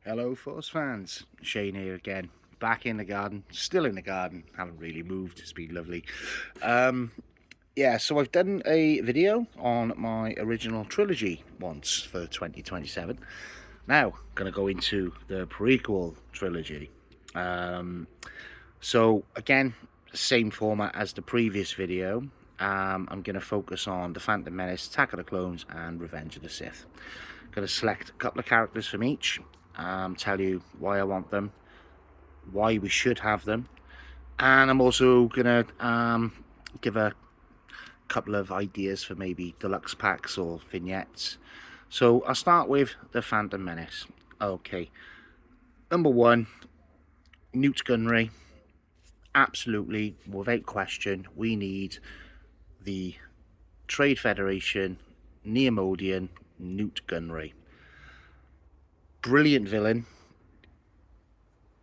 Hello Force fans, Shane here again, back in the garden, still in the garden, haven't really moved, it's been lovely. Yeah, so I've done a video on my original trilogy once for 2027. Now, going to go into the prequel trilogy. So again, same format as the previous video. I'm going to focus on The Phantom Menace, Attack of the Clones and Revenge of the Sith. Going to select a couple of characters from each, tell you why I want them, why we should have them, and I'm also going to give a couple of ideas for maybe deluxe packs or vignettes. So I'll start with The Phantom Menace. Okay, number one, Newt Gunray. Absolutely, without question, we need the Trade Federation Neomodian Newt Gunray. Brilliant villain,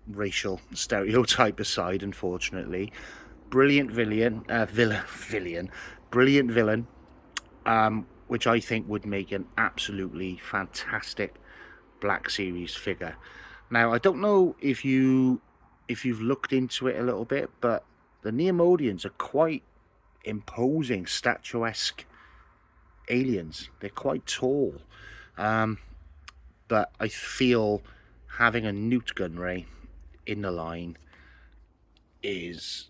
racial stereotype aside, unfortunately. Brilliant brilliant villain, which I think would make an absolutely fantastic Black Series figure. Now, I don't know if you've looked into it a little bit, but the Neomodians are quite imposing, statuesque aliens. They're quite tall, but I feel having a Newt Gunray in the line is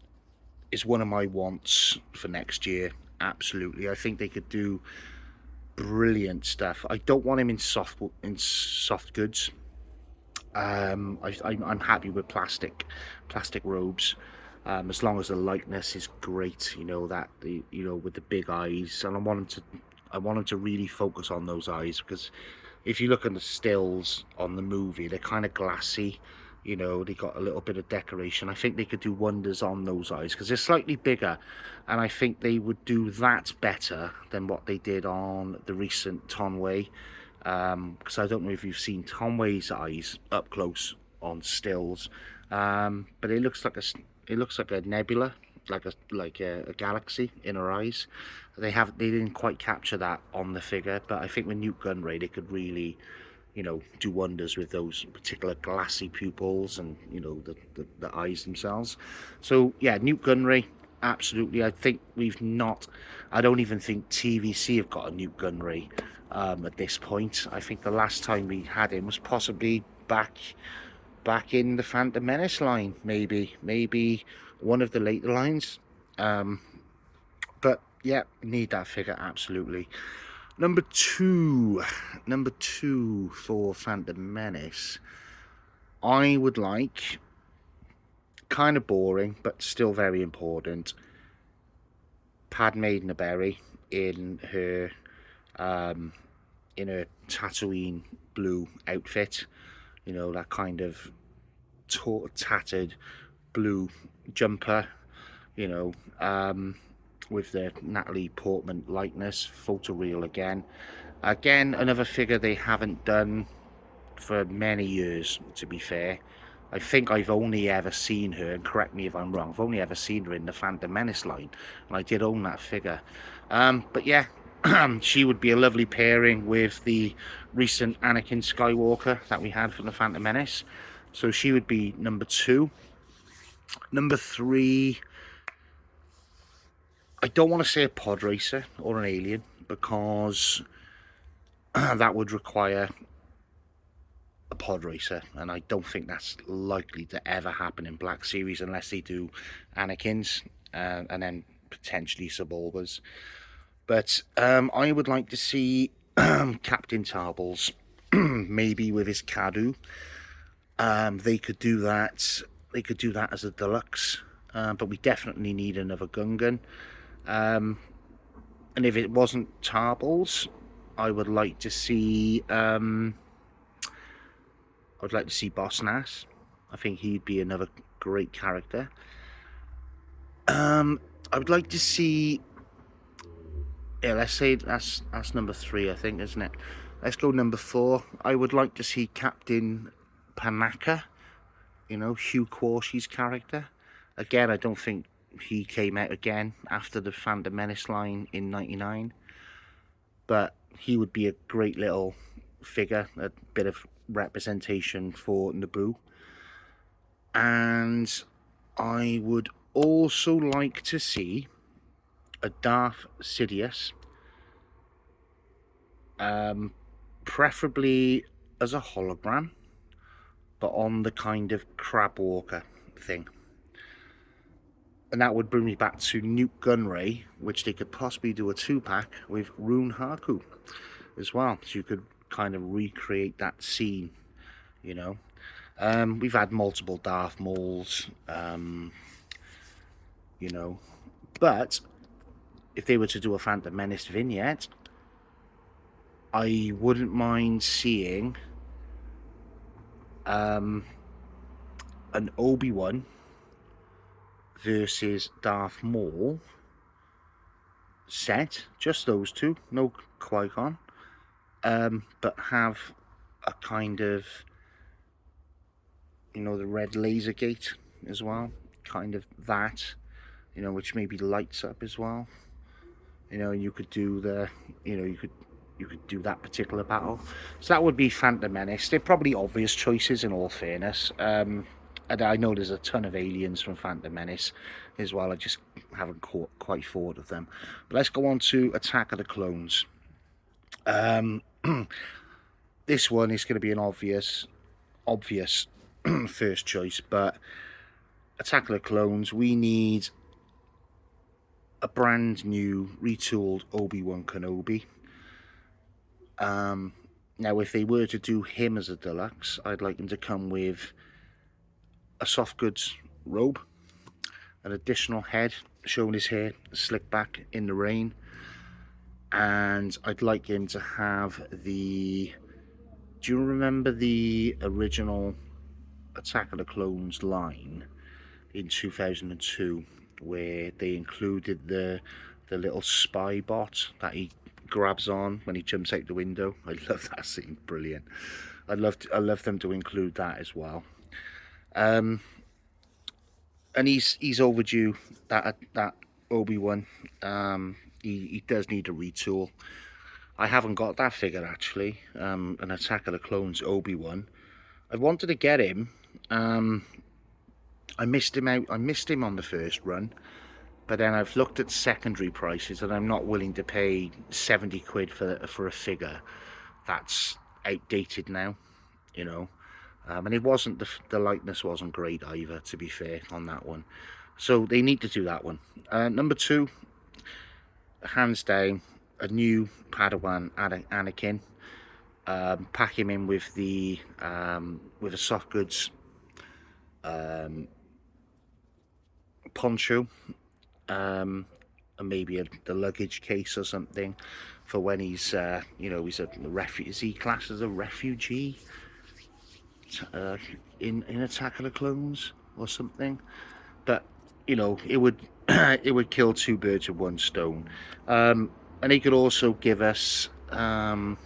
one of my wants for next year. Absolutely, I think they could do brilliant stuff. I don't want him in soft goods. I'm happy with plastic robes, as long as the likeness is great. You know, that with the big eyes, and I want him to really focus on those eyes, because if you look at the stills on the movie, they're kind of glassy. You know, they got a little bit of decoration. I think they could do wonders on those eyes because they're slightly bigger, and I think they would do that better than what they did on the recent Tonway. Because I don't know if you've seen Tonway's eyes up close on stills, but it looks like a nebula, like a galaxy in her eyes. They didn't quite capture that on the figure, but I think with Newt Gunray they could really, do wonders with those particular glassy pupils and the eyes themselves. So yeah, Newt Gunray, absolutely. I don't even think TVC have got a Newt Gunray at this point. I think the last time we had him was possibly back in the Phantom Menace line, maybe one of the later lines. But yeah, need that figure absolutely. Number two for Phantom Menace, I would like, kind of boring but still very important, Padme Naberrie in her Tatooine blue outfit. You know, that kind of tattered blue jumper. With the Natalie Portman likeness, photoreal again. Again, another figure they haven't done for many years, to be fair. I think I've only ever seen her, and correct me if I'm wrong, I've only ever seen her in the Phantom Menace line, and I did own that figure. But yeah, she would be a lovely pairing with the recent Anakin Skywalker that we had from the Phantom Menace. So she would be number two. Number three, I don't want to say a pod racer or an alien, because that would require a pod racer, and I don't think that's likely to ever happen in Black Series unless they do Anakin's and then potentially Sebulba's. But I would like to see Captain Tarbles, maybe with his Cadu. They could do that. They could do that as a deluxe, but we definitely need another Gungan. And if it wasn't Tarbles, I would like to see Boss Nass. I think he'd be another great character. I would like to see, yeah, let's say that's number three, I think, isn't it? Let's go number four. I would like to see Captain Panaka, Hugh Quashie's character. Again, I don't think he came out again after the Phantom Menace line in '99, but he would be a great little figure, a bit of representation for Naboo. And I would also like to see a Darth Sidious, preferably as a hologram, but on the kind of crab walker thing. And that would bring me back to Nute Gunray, which they could possibly do a 2-pack with Rune Haku as well. So you could kind of recreate that scene, you know. We've had multiple Darth Mauls, you know. But if they were to do a Phantom Menace vignette, I wouldn't mind seeing an Obi-Wan versus Darth Maul set, just those two, no Qui-Gon, but have a kind of, you know, the red laser gate as well, kind of that, you know, which maybe lights up as well, you know, and you could do the, you know, you could do that particular battle. So that would be Phantom Menace. They're probably obvious choices in all fairness. And I know there's a ton of aliens from Phantom Menace as well. I just haven't quite thought of them. But let's go on to Attack of the Clones. This one is going to be an obvious first choice, but Attack of the Clones, we need a brand new retooled Obi-Wan Kenobi. Now, if they were to do him as a deluxe, I'd like him to come with a soft goods robe, an additional head showing his hair slicked back in the rain, and I'd like him to have the... Do you remember the original Attack of the Clones line in 2002, where they included the little spy bot that he grabs on when he jumps out the window? I love that scene, brilliant. I love them to include that as well. And he's overdue, that Obi-Wan. He does need a retool. I haven't got that figure actually, an Attack of the Clones Obi-Wan. I wanted to get him. I missed him on the first run, but then I've looked at secondary prices and I'm not willing to pay 70 quid for a figure that's outdated now, you know. And it wasn't, the likeness wasn't great either, to be fair, on that one. So they need to do that one. Number 2, hands down, a new Padawan Anakin. Pack him in with the with a soft goods poncho, and maybe the luggage case or something for when he's you know, he's a refugee. Is he classed as a refugee in Attack of the Clones or something? But you know, it would it would kill 2 birds with 1 stone. And he could also give us an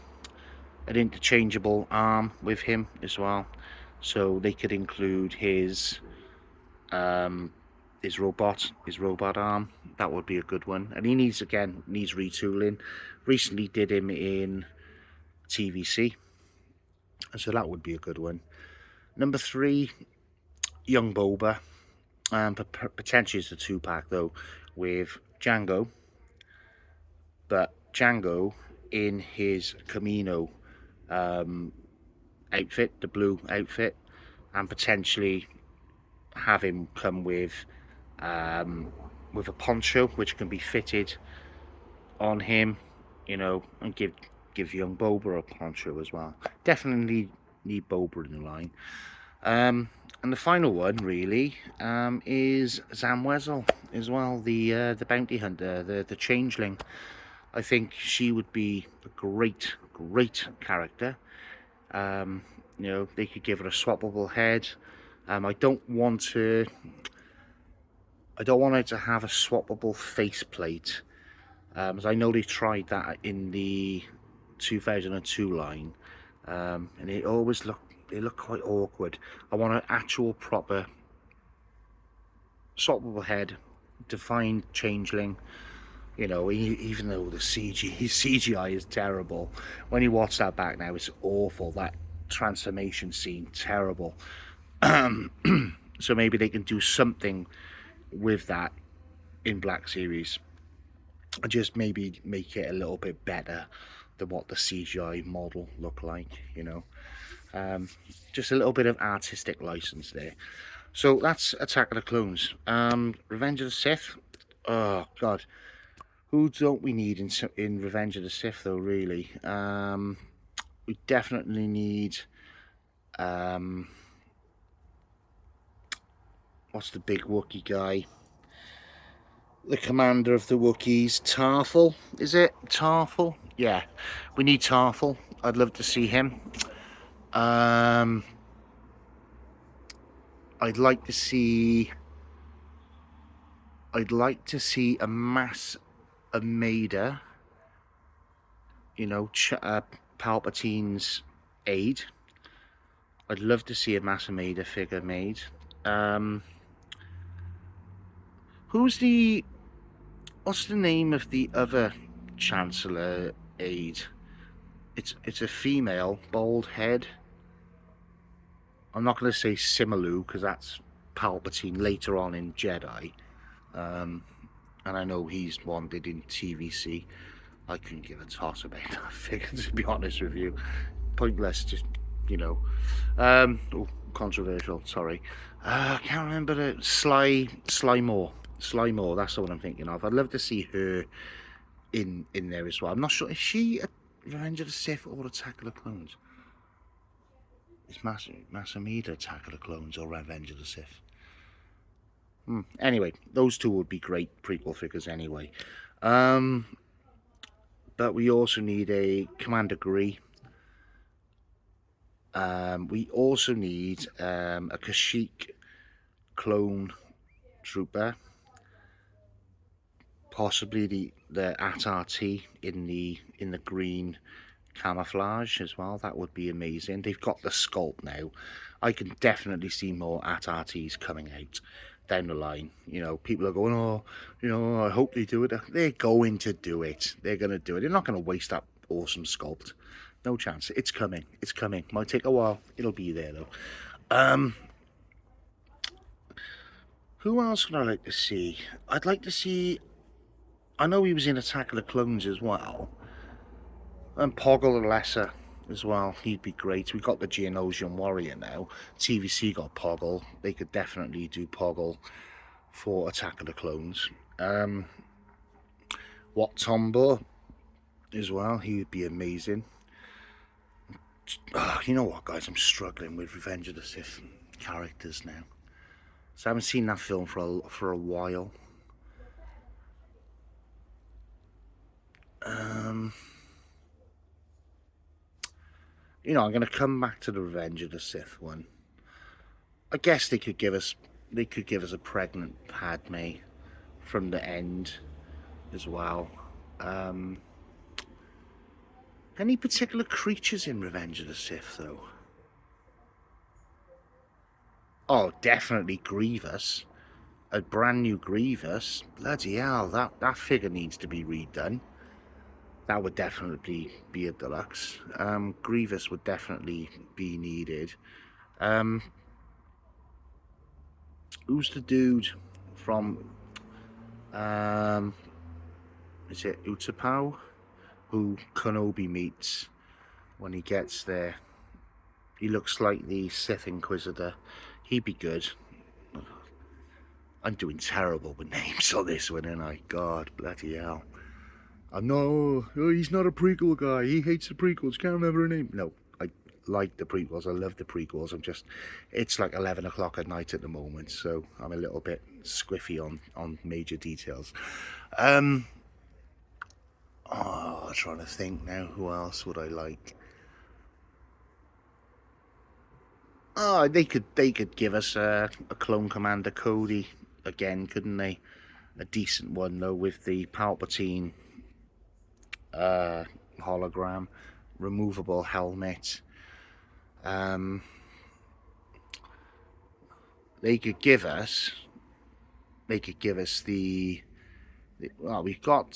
interchangeable arm with him as well, so they could include his robot arm. That would be a good one. And he needs retooling. Recently did him in TVC, so that would be a good one. Number 3, young Boba, potentially it's a 2-pack though, with Django, but Django in his Camino outfit, the blue outfit, and potentially have him come with a poncho which can be fitted on him, you know, and give young Boba a poncho as well. Definitely need Boba in the line. And the final one really is Zam Wesell as well, the bounty hunter, the changeling. I think she would be a great character. You know, they could give her a swappable head. I don't want her to have a swappable faceplate, as I know they tried that in the 2002 line, and it looked quite awkward. I want an actual proper swappable head, defined changeling, You know, even though the CGI is terrible, when you watch that back now, it's awful. That transformation scene, terrible. So maybe they can do something with that in Black Series, and just maybe make it a little bit better than what the CGI model looked like. You know, just a little bit of artistic license there. So that's Attack of the Clones. Revenge of the Sith. Oh God, who don't we need in Revenge of the Sith though? Really, we definitely need. Um, what's the big Wookiee guy? The commander of the Wookiees, Tarful. Is it Tarful? Yeah, we need Tarful. I'd love to see him. Um, I'd like to see. I'd like to see a Mass Amida. You know, Palpatine's aide. I'd love to see a Mass Amida figure made. Um, who's the? What's the name of the other Chancellor aide? It's a female, bald head. I'm not going to say Simalu because that's Palpatine later on in Jedi. And I know he's wanted in TVC. I couldn't give a toss about that figure, to be honest with you. Pointless, just, you know. Oh, controversial, sorry. I can't remember the Sly Moore. Sly Moore, that's the one I'm thinking of. I'd love to see her in there as well. I'm not sure, is she a Revenge of the Sith or Attack of the Clones? Is Mass Amida Attack of the Clones or Revenge of the Sith? Anyway, those two would be great prequel figures anyway. But we also need a Commander Gree. We also need a Kashyyyk clone trooper. Possibly the AT-RT in the green camouflage as well. That would be amazing. They've got the sculpt now. I can definitely see more AT-RTs coming out down the line. You know, people are going, oh, you know, I hope they do it. They're going to do it. They're going to do it. They're not going to waste that awesome sculpt. No chance. It's coming. It's coming. Might take a while. It'll be there though. Who else would I like to see? I'd like to see. I know he was in Attack of the Clones as well. And Poggle the Lesser as well. He'd be great. We got the Geonosian Warrior now. TVC got Poggle. They could definitely do Poggle for Attack of the Clones. Wat Tombo as well. He would be amazing. Oh, you know what, guys? I'm struggling with Revenge of the Sith characters now. So I haven't seen that film for a while. You know, I'm going to come back to the Revenge of the Sith one. I guess they could give us a pregnant Padme from the end as well. Any particular creatures in Revenge of the Sith though? Oh, definitely Grievous. A brand new Grievous. Bloody hell, that figure needs to be redone. That would definitely be a deluxe. Grievous would definitely be needed. Who's the dude from is it Utapau? Who Kenobi meets when he gets there. He looks like the Sith Inquisitor. He'd be good. I'm doing terrible with names on this one, and I? God, bloody hell. I'm no, oh, he's not a prequel guy. He hates the prequels. Can't remember her name. No, I like the prequels. I love the prequels. It's like 11 o'clock at night at the moment, so I'm a little bit squiffy on major details. I'm trying to think now. Who else would I like? Oh, they could give us a Clone Commander Cody again, couldn't they? A decent one though, with the Palpatine hologram, removable helmet. They could give us the Well, we got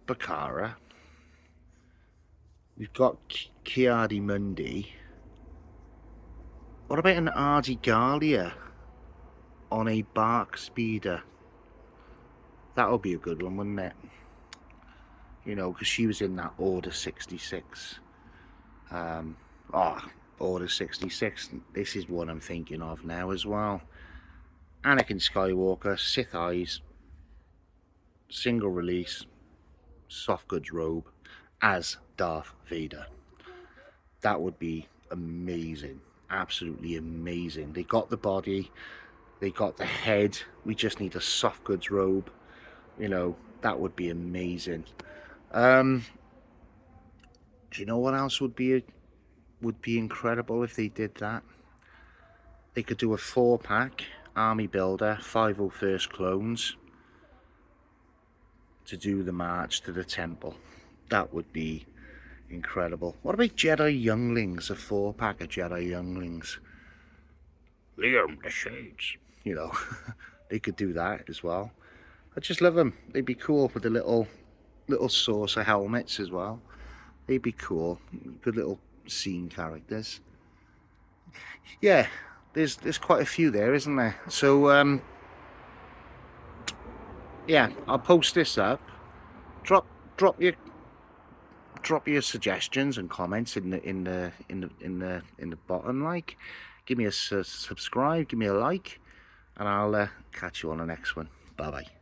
Bakara, we've got Kiadi Mundi. What about an Ardigalia on a bark speeder? That would be a good one, wouldn't it? You know, because she was in that Order 66. Order 66. This is one I'm thinking of now as well. Anakin Skywalker, Sith Eyes, single release, soft goods robe as Darth Vader. That would be amazing. Absolutely amazing. They got the body, they got the head. We just need a soft goods robe. You know, that would be amazing. Do you know what else would be incredible if they did that? They could do a 4-pack Army Builder 501st clones to do the march to the temple. That would be incredible. What about Jedi Younglings? A 4-pack of Jedi Younglings. Liam the Shades. You know, they could do that as well. I just love them. They'd be cool with the little saucer helmets as well. They'd be cool. Good little scene characters. Yeah, there's quite a few there, isn't there? So yeah, I'll post this up. Drop your suggestions and comments in the bottom. Like, give me a subscribe, give me a like, and I'll catch you on the next one. Bye bye.